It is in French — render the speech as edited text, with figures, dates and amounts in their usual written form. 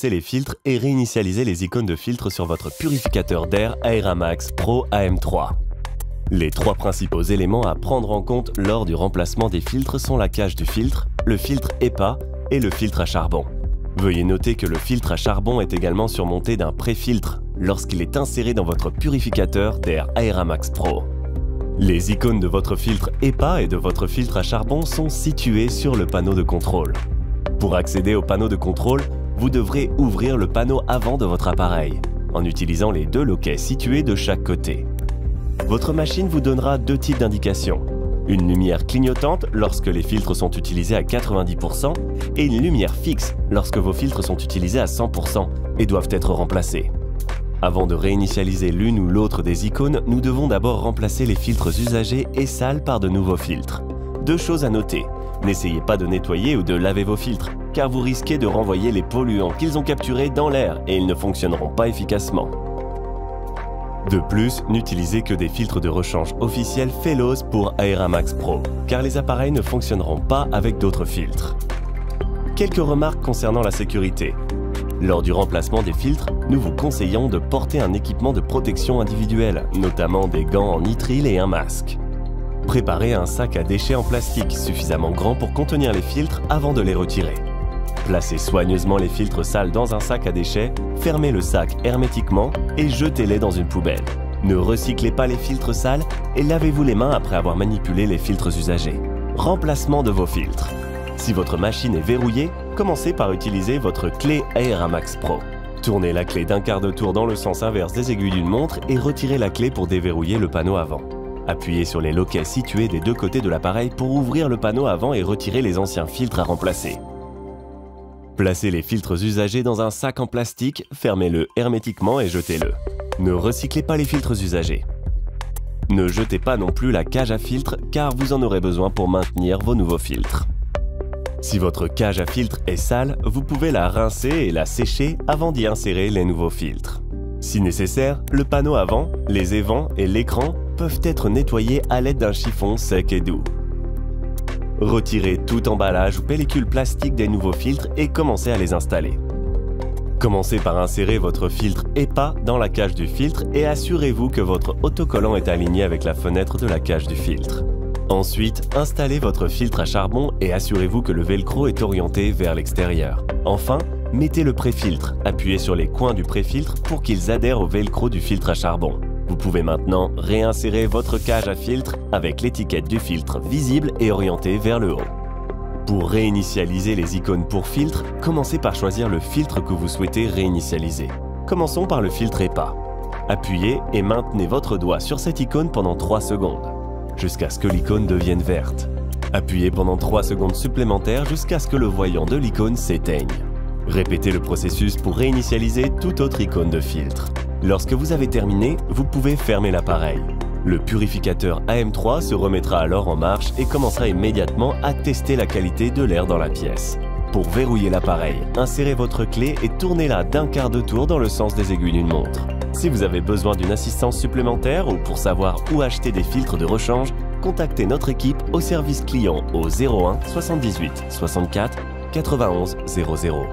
remplacer les filtres et réinitialiser les icônes de filtre sur votre purificateur d'air Aeramax Pro AM3. Les trois principaux éléments à prendre en compte lors du remplacement des filtres sont la cage du filtre, le filtre HEPA et le filtre à charbon. Veuillez noter que le filtre à charbon est également surmonté d'un pré-filtre lorsqu'il est inséré dans votre purificateur d'air Aeramax Pro. Les icônes de votre filtre HEPA et de votre filtre à charbon sont situées sur le panneau de contrôle. Pour accéder au panneau de contrôle, vous devrez ouvrir le panneau avant de votre appareil, en utilisant les deux loquets situés de chaque côté. Votre machine vous donnera deux types d'indications. Une lumière clignotante lorsque les filtres sont utilisés à 90% et une lumière fixe lorsque vos filtres sont utilisés à 100% et doivent être remplacés. Avant de réinitialiser l'une ou l'autre des icônes, nous devons d'abord remplacer les filtres usagés et sales par de nouveaux filtres. Deux choses à noter. N'essayez pas de nettoyer ou de laver vos filtres, car vous risquez de renvoyer les polluants qu'ils ont capturés dans l'air et ils ne fonctionneront pas efficacement. De plus, n'utilisez que des filtres de rechange officiels Phellows pour Aeramax Pro, car les appareils ne fonctionneront pas avec d'autres filtres. Quelques remarques concernant la sécurité. Lors du remplacement des filtres, nous vous conseillons de porter un équipement de protection individuelle, notamment des gants en nitrile et un masque. Préparez un sac à déchets en plastique suffisamment grand pour contenir les filtres avant de les retirer. Placez soigneusement les filtres sales dans un sac à déchets, fermez le sac hermétiquement et jetez-les dans une poubelle. Ne recyclez pas les filtres sales et lavez-vous les mains après avoir manipulé les filtres usagés. Remplacement de vos filtres. Si votre machine est verrouillée, commencez par utiliser votre clé Aeramax Pro. Tournez la clé d'un quart de tour dans le sens inverse des aiguilles d'une montre et retirez la clé pour déverrouiller le panneau avant. Appuyez sur les loquets situés des deux côtés de l'appareil pour ouvrir le panneau avant et retirer les anciens filtres à remplacer. Placez les filtres usagés dans un sac en plastique, fermez-le hermétiquement et jetez-le. Ne recyclez pas les filtres usagés. Ne jetez pas non plus la cage à filtre car vous en aurez besoin pour maintenir vos nouveaux filtres. Si votre cage à filtre est sale, vous pouvez la rincer et la sécher avant d'y insérer les nouveaux filtres. Si nécessaire, le panneau avant, les évents et l'écran peuvent être nettoyés à l'aide d'un chiffon sec et doux. Retirez tout emballage ou pellicule plastique des nouveaux filtres et commencez à les installer. Commencez par insérer votre filtre HEPA dans la cage du filtre et assurez-vous que votre autocollant est aligné avec la fenêtre de la cage du filtre. Ensuite, installez votre filtre à charbon et assurez-vous que le velcro est orienté vers l'extérieur. Enfin, mettez le pré-filtre, appuyez sur les coins du pré-filtre pour qu'ils adhèrent au velcro du filtre à charbon. Vous pouvez maintenant réinsérer votre cage à filtre avec l'étiquette du filtre visible et orientée vers le haut. Pour réinitialiser les icônes pour filtre, commencez par choisir le filtre que vous souhaitez réinitialiser. Commençons par le filtre HEPA. Appuyez et maintenez votre doigt sur cette icône pendant 3 secondes, jusqu'à ce que l'icône devienne verte. Appuyez pendant 3 secondes supplémentaires jusqu'à ce que le voyant de l'icône s'éteigne. Répétez le processus pour réinitialiser toute autre icône de filtre. Lorsque vous avez terminé, vous pouvez fermer l'appareil. Le purificateur AM3 se remettra alors en marche et commencera immédiatement à tester la qualité de l'air dans la pièce. Pour verrouiller l'appareil, insérez votre clé et tournez-la d'un quart de tour dans le sens des aiguilles d'une montre. Si vous avez besoin d'une assistance supplémentaire ou pour savoir où acheter des filtres de rechange, contactez notre équipe au service client au 01 78 64 91 00.